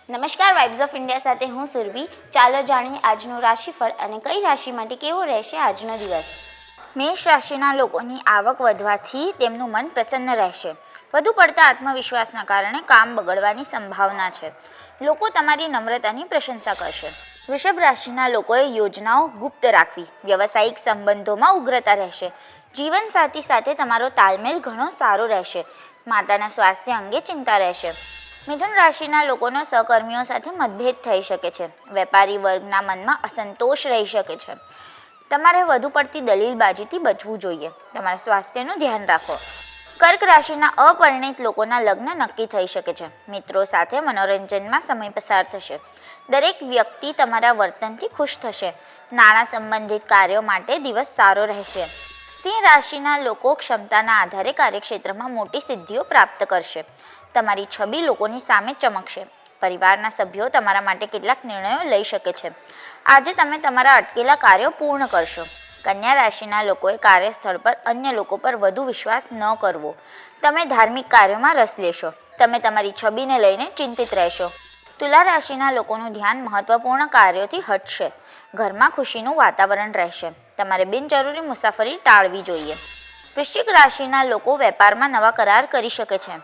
નમસ્કાર, vibes of India સાથે હું સુરભી. ચાલો જાણીએ આજનું રાશિફળ અને કઈ રાશિ માટે કેવો રહેશે આજનો દિવસ. મેષ રાશિના લોકોની આવક વધવાથી તેમનું મન પ્રસન્ન રહેશે. વધુ પડતા આત્મવિશ્વાસના કારણે કામ બગડવાની સંભાવના છે. લોકો તમારી નમ્રતાની પ્રશંસા કરશે. વૃષભ રાશિના લોકોએ યોજનાઓ ગુપ્ત રાખવી. વ્યવસાયિક સંબંધોમાં ઉગ્રતા રહેશે. જીવનસાથી સાથે તમારો તાલમેલ ઘણો સારો રહેશે. માતાના સ્વાસ્થ્ય અંગે ચિંતા રહેશે. મિથુન રાશિના લોકોનો સહકર્મીઓ સાથે મતભેદ થઈ શકે છે. વેપારી વર્ગના મનમાં અસંતોષ રહી શકે છે. તમારે વધુ પડતી દલીલબાજીથી બચવું જોઈએ. તમારા સ્વાસ્થ્યનું ધ્યાન રાખો. કર્ક રાશિના અપરિણિત લોકોના લગ્ન નક્કી થઈ શકે છે. મિત્રો સાથે મનોરંજનમાં સમય પસાર થશે. દરેક વ્યક્તિ તમારા વર્તનથી ખુશ થશે. નાણાં સંબંધિત કાર્યો માટે દિવસ સારો રહેશે. સિંહ રાશિના લોકો ક્ષમતાના આધારે કાર્યક્ષેત્રમાં મોટી સિદ્ધિઓ પ્રાપ્ત કરશે. તમારી છબી લોકોની સામે ચમકશે. પરિવારના સભ્યો તમારા માટે કેટલાક નિર્ણયો લઈ શકે છે. આજે તમે તમારા અટકેલા કાર્યો પૂર્ણ કરશો. કન્યા રાશિના લોકોએ કાર્યસ્થળ પર અન્ય લોકો પર વધુ વિશ્વાસ ન કરવો. તમે ધાર્મિક કાર્યોમાં રસ લેશો. તમે તમારી છબીને લઈને ચિંતિત રહેશો. તુલા રાશિના લોકોનું ધ્યાન મહત્વપૂર્ણ કાર્યોથી હટશે. ઘરમાં ખુશીનું વાતાવરણ રહેશે. તમારે બિનજરૂરી મુસાફરી ટાળવી જોઈએ. વૃશ્ચિક રાશિના લોકો વેપારમાં નવા કરાર કરી શકે છે.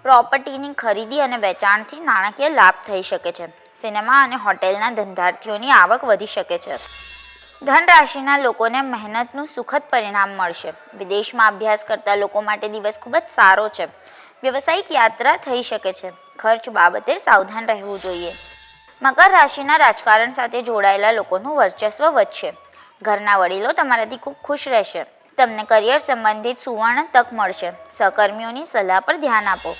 પ્રોપર્ટીની ખરીદી અને વેચાણથી નાણાકીય લાભ થઈ શકે છે. સિનેમા અને હોટેલના ધંધાર્થીઓની આવક વધી શકે છે. ધન રાશિના લોકોને મહેનતનું સુખદ પરિણામ મળશે. વિદેશમાં અભ્યાસ કરતા લોકો માટે દિવસ ખૂબ જ સારો છે. વ્યવસાયિક યાત્રા થઈ શકે છે. ખર્ચ બાબતે સાવધાન રહેવું જોઈએ. મકર રાશિના રાજકારણ સાથે જોડાયેલા લોકોનું વર્ચસ્વ વધશે. ઘરના વડીલો તમારાથી ખૂબ ખુશ રહેશે. તમને કરિયર સંબંધિત સુવર્ણ તક મળશે. સહકર્મીઓની સલાહ પર ધ્યાન આપો.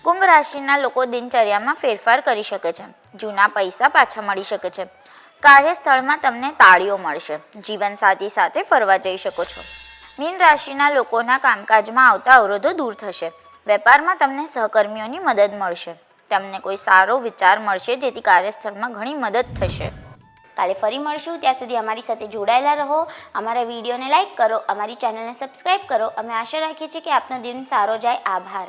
કુંભ રાશિના લોકો દિનચર્યામાં ફેરફાર કરી શકે છે. જૂના પૈસા પાછા મળી શકે છે. કાર્યસ્થળમાં તમને તાળીઓ મળશે. જીવનસાથી સાથે ફરવા જઈ શકો છો. મીન રાશિના લોકોના કામકાજમાં આવતા અવરોધો દૂર થશે. વેપારમાં તમને સહકર્મીઓની મદદ મળશે. તમને કોઈ સારો વિચાર મળશે જેથી કાર્યસ્થળમાં ઘણી મદદ થશે. કાલે ફરી મળશું. ત્યાં સુધી અમારી સાથે જોડાયેલા રહો. અમારા વિડીયોને લાઇક કરો, અમારી ચેનલને સબસ્ક્રાઈબ કરો. અમે આશા રાખીએ છીએ કે આપનો દિન સારો જાય. આભાર.